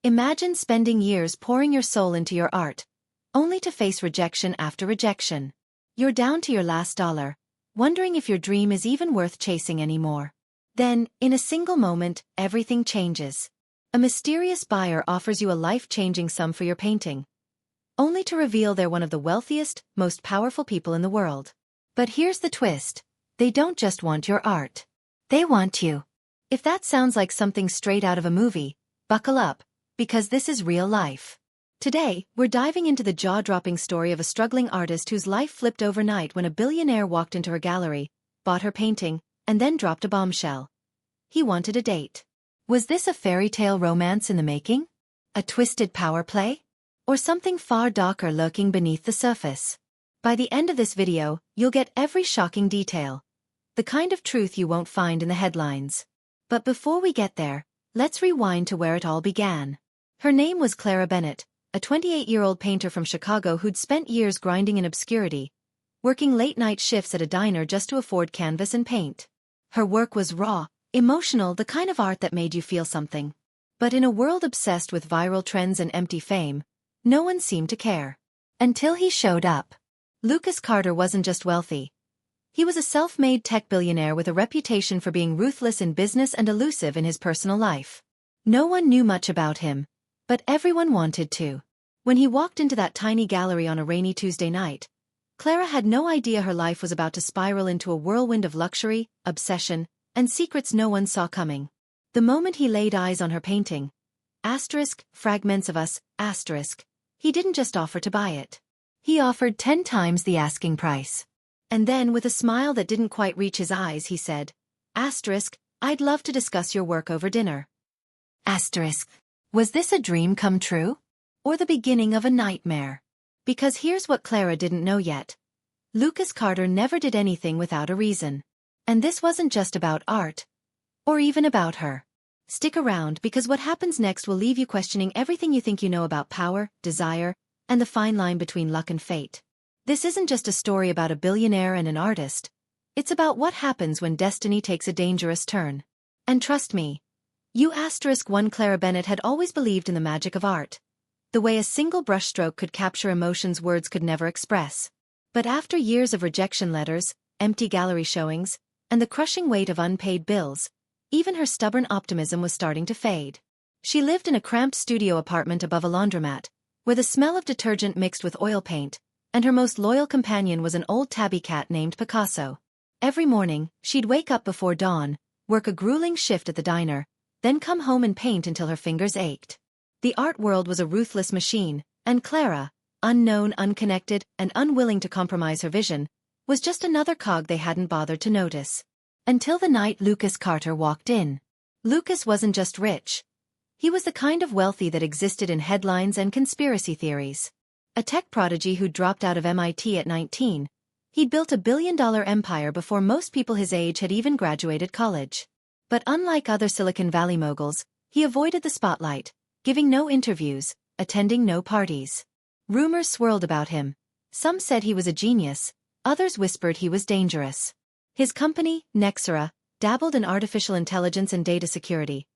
Imagine spending years pouring your soul into your art, only to face rejection after rejection. You're down to your last dollar, wondering if your dream is even worth chasing anymore. Then, in a single moment, everything changes. A mysterious buyer offers you a life-changing sum for your painting, only to reveal they're one of the wealthiest, most powerful people in the world. But here's the twist. They don't just want your art. They want you. If that sounds like something straight out of a movie, buckle up, because this is real life. Today, we're diving into the jaw-dropping story of a struggling artist whose life flipped overnight when a billionaire walked into her gallery, bought her painting, and then dropped a bombshell. He wanted a date. Was this a fairy tale romance in the making? A twisted power play? Or something far darker lurking beneath the surface? By the end of this video, you'll get every shocking detail. The kind of truth you won't find in the headlines. But before we get there, let's rewind to where it all began. Her name was Clara Bennett, a 28-year-old painter from Chicago who'd spent years grinding in obscurity, working late-night shifts at a diner just to afford canvas and paint. Her work was raw, emotional, the kind of art that made you feel something. But in a world obsessed with viral trends and empty fame, no one seemed to care. Until he showed up. Lucas Carter wasn't just wealthy. He was a self-made tech billionaire with a reputation for being ruthless in business and elusive in his personal life. No one knew much about him, but everyone wanted to. When he walked into that tiny gallery on a rainy Tuesday night, Clara had no idea her life was about to spiral into a whirlwind of luxury, obsession, and secrets no one saw coming. The moment he laid eyes on her painting, fragments of us, he didn't just offer to buy it. He offered 10 times the asking price. And then, with a smile that didn't quite reach his eyes, he said, I'd love to discuss your work over dinner. Was this a dream come true? Or the beginning of a nightmare? Because here's what Clara didn't know yet. Lucas Carter never did anything without a reason. And this wasn't just about art. Or even about her. Stick around, because what happens next will leave you questioning everything you think you know about power, desire, and the fine line between luck and fate. This isn't just a story about a billionaire and an artist. It's about what happens when destiny takes a dangerous turn. And trust me, Clara Bennett had always believed in the magic of art. The way a single brushstroke could capture emotions words could never express. But after years of rejection letters, empty gallery showings, and the crushing weight of unpaid bills, even her stubborn optimism was starting to fade. She lived in a cramped studio apartment above a laundromat, where the smell of detergent mixed with oil paint, and her most loyal companion was an old tabby cat named Picasso. Every morning, she'd wake up before dawn, work a grueling shift at the diner, then come home and paint until her fingers ached. The art world was a ruthless machine, and Clara, unknown, unconnected, and unwilling to compromise her vision, was just another cog they hadn't bothered to notice. Until the night Lucas Carter walked in. Lucas wasn't just rich. He was the kind of wealthy that existed in headlines and conspiracy theories. A tech prodigy who dropped out of MIT at 19, he'd built a billion-dollar empire before most people his age had even graduated college. But unlike other Silicon Valley moguls, he avoided the spotlight, giving no interviews, attending no parties. Rumors swirled about him. Some said he was a genius, others whispered he was dangerous. His company, Nexera, dabbled in artificial intelligence and data security.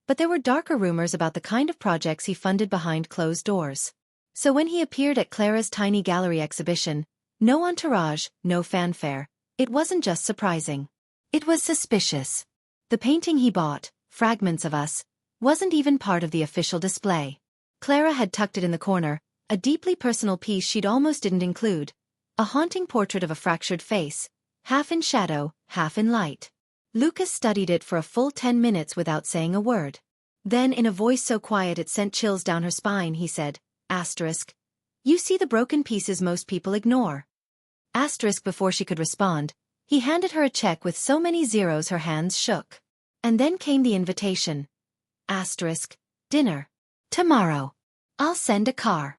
But there were darker rumors about the kind of projects he funded behind closed doors. So when he appeared at Clara's tiny gallery exhibition, no entourage, no fanfare, it wasn't just surprising. It was suspicious. The painting he bought, Fragments of Us, wasn't even part of the official display. Clara had tucked it in the corner, a deeply personal piece she'd almost didn't include, a haunting portrait of a fractured face, half in shadow, half in light. Lucas studied it for a full 10 minutes without saying a word. Then, in a voice so quiet it sent chills down her spine, he said, You see the broken pieces most people ignore. Before she could respond, he handed her a check with so many zeros her hands shook. And then came the invitation. Dinner. Tomorrow. I'll send a car.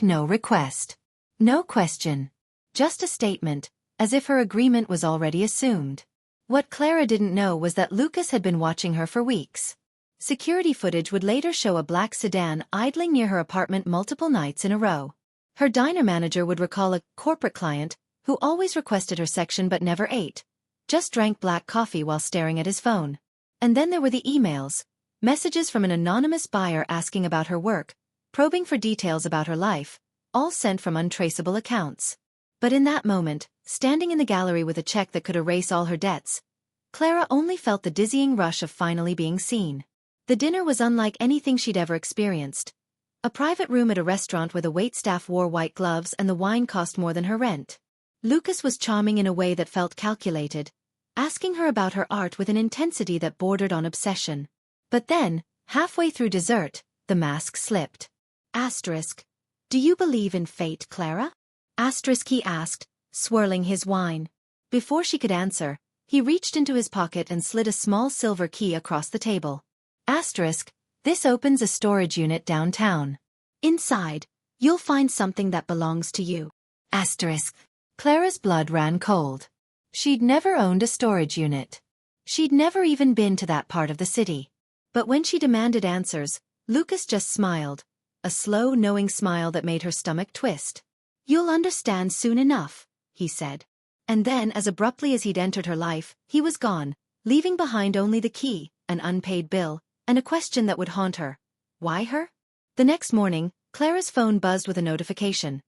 No request. No question. Just a statement, as if her agreement was already assumed. What Clara didn't know was that Lucas had been watching her for weeks. Security footage would later show a black sedan idling near her apartment multiple nights in a row. Her diner manager would recall a corporate client who always requested her section but never ate, just drank black coffee while staring at his phone. And then there were the emails, messages from an anonymous buyer asking about her work, probing for details about her life, all sent from untraceable accounts. But in that moment, standing in the gallery with a check that could erase all her debts, Clara only felt the dizzying rush of finally being seen. The dinner was unlike anything she'd ever experienced. A private room at a restaurant where the waitstaff wore white gloves and the wine cost more than her rent. Lucas was charming in a way that felt calculated, asking her about her art with an intensity that bordered on obsession. But then, halfway through dessert, the mask slipped. Asterisk. Do you believe in fate, Clara? Asterisk, he asked, swirling his wine. Before she could answer, he reached into his pocket and slid a small silver key across the table. Asterisk. This opens a storage unit downtown. Inside, you'll find something that belongs to you. Asterisk. Clara's blood ran cold. She'd never owned a storage unit. She'd never even been to that part of the city. But when she demanded answers, Lucas just smiled, a slow, knowing smile that made her stomach twist. You'll understand soon enough, he said. And then, as abruptly as he'd entered her life, he was gone, leaving behind only the key, an unpaid bill, and a question that would haunt her. Why her? The next morning, Clara's phone buzzed with a notification.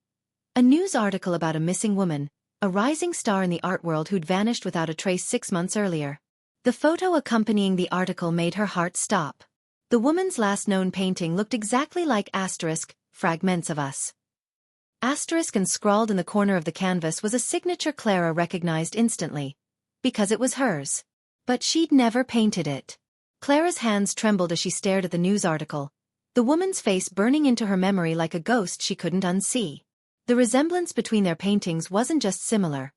A news article about a missing woman, a rising star in the art world who'd vanished without a trace 6 months earlier. The photo accompanying the article made her heart stop. The woman's last known painting looked exactly like asterisk, fragments of us. Asterisk, and scrawled in the corner of the canvas was a signature Clara recognized instantly. Because it was hers. But she'd never painted it. Clara's hands trembled as she stared at the news article, the woman's face burning into her memory like a ghost she couldn't unsee. The resemblance between their paintings wasn't just similar.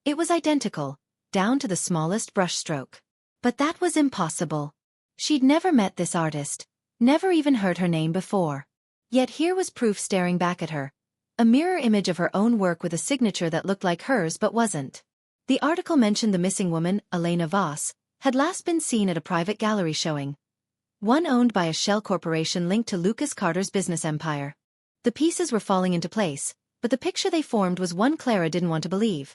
It was identical, down to the smallest brushstroke. But that was impossible. She'd never met this artist, never even heard her name before. Yet here was proof staring back at her. A mirror image of her own work with a signature that looked like hers but wasn't. The article mentioned the missing woman, Elena Voss, had last been seen at a private gallery showing. One owned by a shell corporation linked to Lucas Carter's business empire. The pieces were falling into place, but the picture they formed was one Clara didn't want to believe.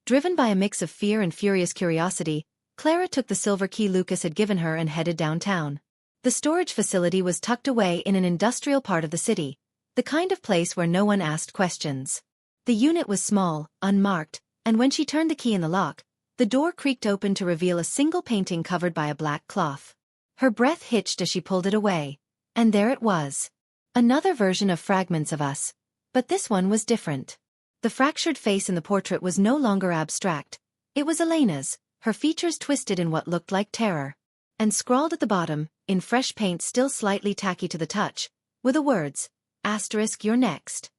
Driven by a mix of fear and furious curiosity, Clara took the silver key Lucas had given her and headed downtown. The storage facility was tucked away in an industrial part of the city, the kind of place where no one asked questions. The unit was small, unmarked, and when she turned the key in the lock, the door creaked open to reveal a single painting covered by a black cloth. Her breath hitched as she pulled it away. And there it was. Another version of Fragments of Us. But this one was different. The fractured face in the portrait was no longer abstract. It was Elena's, her features twisted in what looked like terror. And scrawled at the bottom, in fresh paint still slightly tacky to the touch, were the words, asterisk, you're next.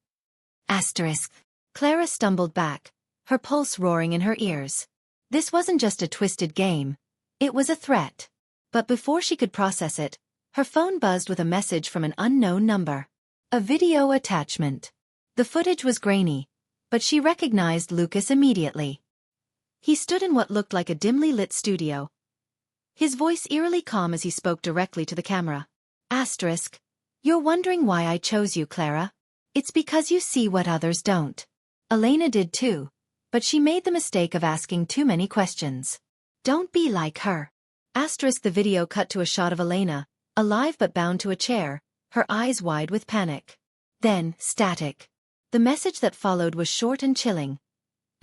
Asterisk. Clara stumbled back, her pulse roaring in her ears. This wasn't just a twisted game. It was a threat. But before she could process it, her phone buzzed with a message from an unknown number. A video attachment. The footage was grainy, but she recognized Lucas immediately. He stood in what looked like a dimly lit studio, his voice eerily calm as he spoke directly to the camera. Asterisk. You're wondering why I chose you, Clara? It's because you see what others don't. Elena did too. But she made the mistake of asking too many questions. Don't be like her. Asterisk. The video cut to a shot of Elena, alive but bound to a chair, her eyes wide with panic. Then, static. The message that followed was short and chilling.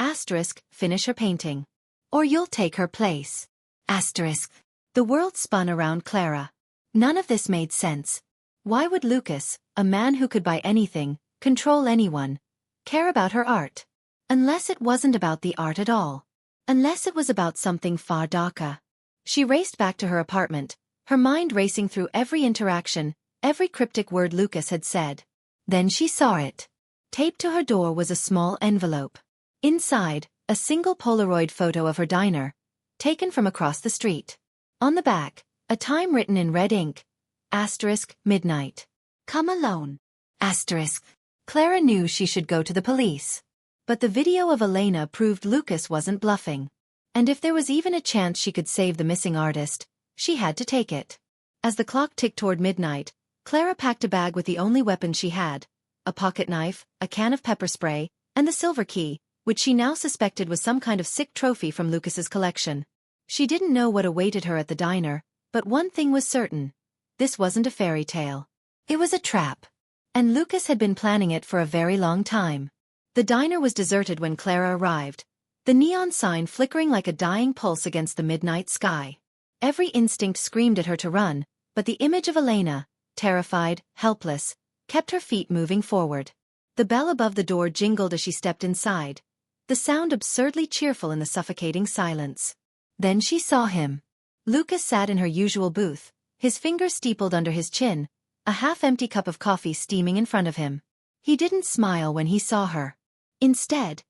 Asterisk. Finish her painting. Or you'll take her place. Asterisk. The world spun around Clara. None of this made sense. Why would Lucas, a man who could buy anything, control anyone, care about her art? Unless it wasn't about the art at all. Unless it was about something far darker. She raced back to her apartment, her mind racing through every interaction, every cryptic word Lucas had said. Then she saw it. Taped to her door was a small envelope. Inside, a single Polaroid photo of her diner, taken from across the street. On the back, a time written in red ink. Asterisk, midnight. Come alone. Asterisk. Clara knew she should go to the police. But the video of Elena proved Lucas wasn't bluffing. And if there was even a chance she could save the missing artist, she had to take it. As the clock ticked toward midnight, Clara packed a bag with the only weapons she had, a pocket knife, a can of pepper spray, and the silver key, which she now suspected was some kind of sick trophy from Lucas's collection. She didn't know what awaited her at the diner, But one thing was certain. This wasn't a fairy tale. It was a trap. And Lucas had been planning it for a very long time. The diner was deserted when Clara arrived, the neon sign flickering like a dying pulse against the midnight sky. Every instinct screamed at her to run, but the image of Elena, terrified, helpless, kept her feet moving forward. The bell above the door jingled as she stepped inside, the sound absurdly cheerful in the suffocating silence. Then she saw him. Lucas sat in her usual booth, his fingers steepled under his chin, a half-empty cup of coffee steaming in front of him. He didn't smile when he saw her. Instead,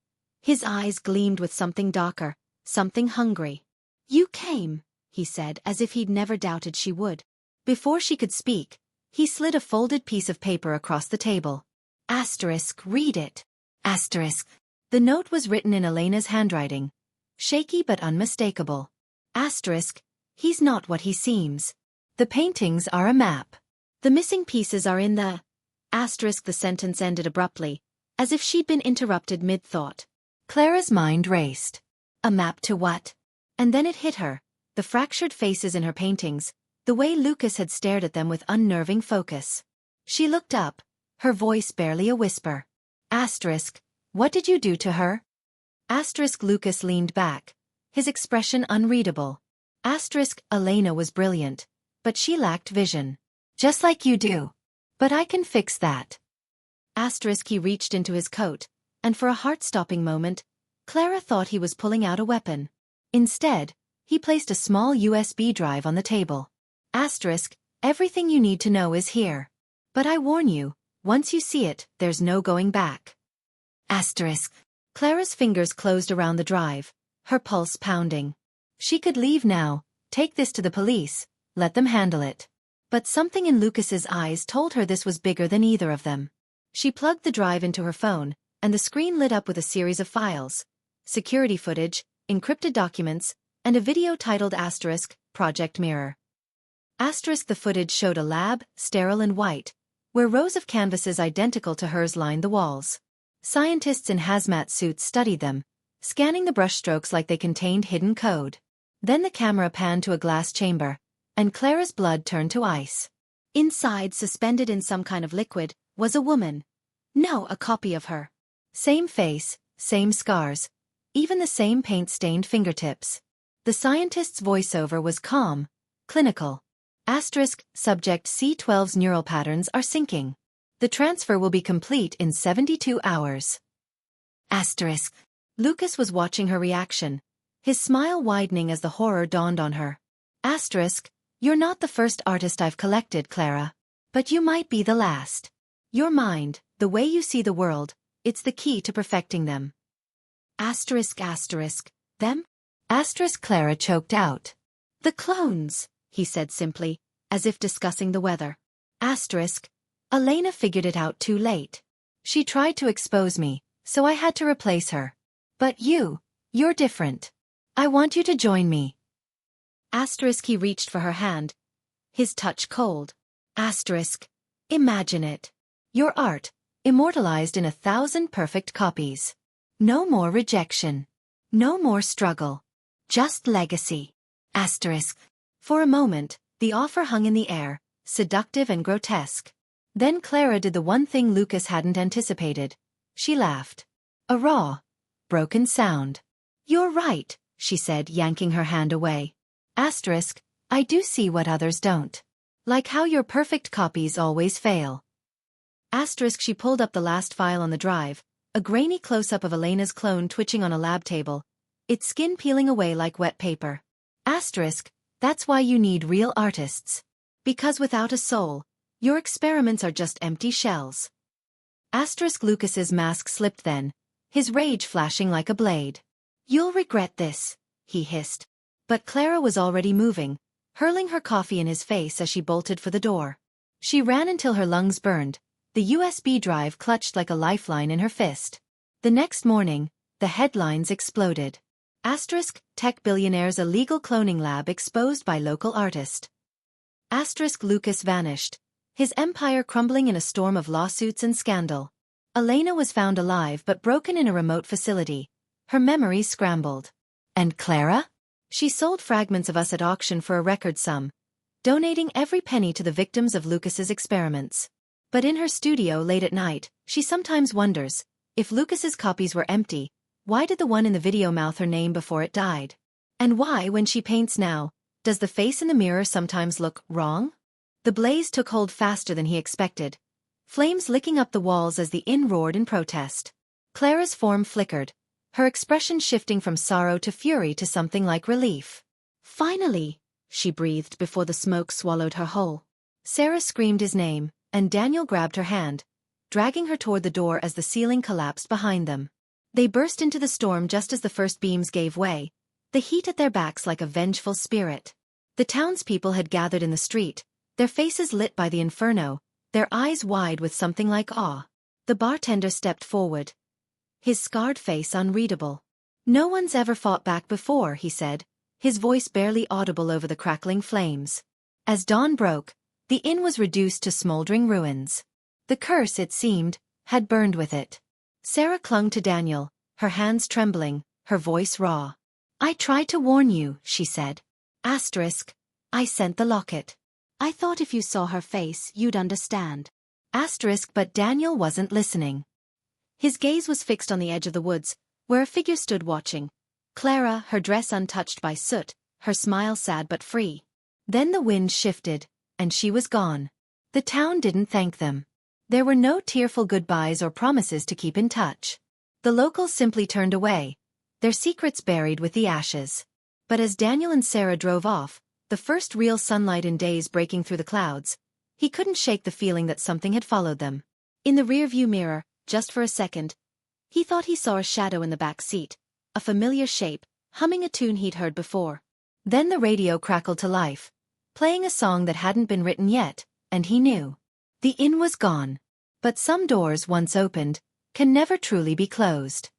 his eyes gleamed with something darker, something hungry. "You came," he said, as if he'd never doubted she would. Before she could speak, he slid a folded piece of paper across the table. Read it. The note was written in Elena's handwriting, shaky but unmistakable. He's not what he seems. The paintings are a map. The missing pieces are in the... The sentence ended abruptly, as if she'd been interrupted mid-thought. Clara's mind raced. A map to what? And then it hit her, the fractured faces in her paintings, the way Lucas had stared at them with unnerving focus. She looked up, her voice barely a whisper. What did you do to her? Lucas leaned back, his expression unreadable. Elena was brilliant, but she lacked vision. Just like you do. But I can fix that. He reached into his coat, and for a heart-stopping moment, Clara thought he was pulling out a weapon. Instead, he placed a small USB drive on the table. Everything you need to know is here. But I warn you, once you see it, there's no going back. Clara's fingers closed around the drive, her pulse pounding. She could leave now, take this to the police, let them handle it. But something in Lucas's eyes told her this was bigger than either of them. She plugged the drive into her phone, and the screen lit up with a series of files. Security footage, encrypted documents, and a video titled Project Mirror. The footage showed a lab, sterile and white, where rows of canvases identical to hers lined the walls. Scientists in hazmat suits studied them, scanning the brushstrokes like they contained hidden code. Then the camera panned to a glass chamber, and Clara's blood turned to ice. Inside, suspended in some kind of liquid, was a woman. No, a copy of her. Same face, same scars, even the same paint-stained fingertips. The scientist's voiceover was calm, clinical. Subject C12's neural patterns are syncing. The transfer will be complete in 72 hours. Lucas was watching her reaction, his smile widening as the horror dawned on her. You're not the first artist I've collected, Clara. But you might be the last. Your mind, the way you see the world, it's the key to perfecting them. Them? Clara choked out. The clones, he said simply, as if discussing the weather. Elena figured it out too late. She tried to expose me, so I had to replace her. But you're different. I want you to join me. He reached for her hand, his touch cold. Imagine it. Your art, immortalized in 1,000 perfect copies. No more rejection. No more struggle. Just legacy. For a moment, the offer hung in the air, seductive and grotesque. Then Clara did the one thing Lucas hadn't anticipated. She laughed. A raw, broken sound. You're right, she said, yanking her hand away. I do see what others don't. Like how your perfect copies always fail. She pulled up the last file on the drive, a grainy close-up of Elena's clone twitching on a lab table, its skin peeling away like wet paper. That's why you need real artists. Because without a soul, your experiments are just empty shells. Lucas's mask slipped then, his rage flashing like a blade. You'll regret this, he hissed. But Clara was already moving, hurling her coffee in his face as she bolted for the door. She ran until her lungs burned, the USB drive clutched like a lifeline in her fist. The next morning, the headlines exploded. Tech billionaire's illegal cloning lab exposed by local artist. Lucas vanished, his empire crumbling in a storm of lawsuits and scandal. Elena was found alive but broken in a remote facility, her memories scrambled. And Clara? She sold fragments of us at auction for a record sum, donating every penny to the victims of Lucas's experiments. But in her studio late at night, she sometimes wonders, if Lucas's copies were empty, why did the one in the video mouth her name before it died? And why, when she paints now, does the face in the mirror sometimes look wrong? The blaze took hold faster than he expected, flames licking up the walls as the inn roared in protest. Clara's form flickered, her expression shifting from sorrow to fury to something like relief. "Finally," she breathed before the smoke swallowed her whole. Sarah screamed his name, and Daniel grabbed her hand, dragging her toward the door as the ceiling collapsed behind them. They burst into the storm just as the first beams gave way, the heat at their backs like a vengeful spirit. The townspeople had gathered in the street, their faces lit by the inferno, their eyes wide with something like awe. The bartender stepped forward, his scarred face unreadable. "No one's ever fought back before," he said, his voice barely audible over the crackling flames. As dawn broke, the inn was reduced to smoldering ruins. The curse, it seemed, had burned with it. Sarah clung to Daniel, her hands trembling, her voice raw. "I tried to warn you," she said. I sent the locket. I thought if you saw her face you'd understand. But Daniel wasn't listening. His gaze was fixed on the edge of the woods, where a figure stood watching. Clara, her dress untouched by soot, her smile sad but free. Then the wind shifted, and she was gone. The town didn't thank them. There were no tearful goodbyes or promises to keep in touch. The locals simply turned away, their secrets buried with the ashes. But as Daniel and Sarah drove off, the first real sunlight in days breaking through the clouds, he couldn't shake the feeling that something had followed them. In the rearview mirror, just for a second, he thought he saw a shadow in the back seat, a familiar shape, humming a tune he'd heard before. Then the radio crackled to life, playing a song that hadn't been written yet, and he knew. The inn was gone. But some doors, once opened, can never truly be closed.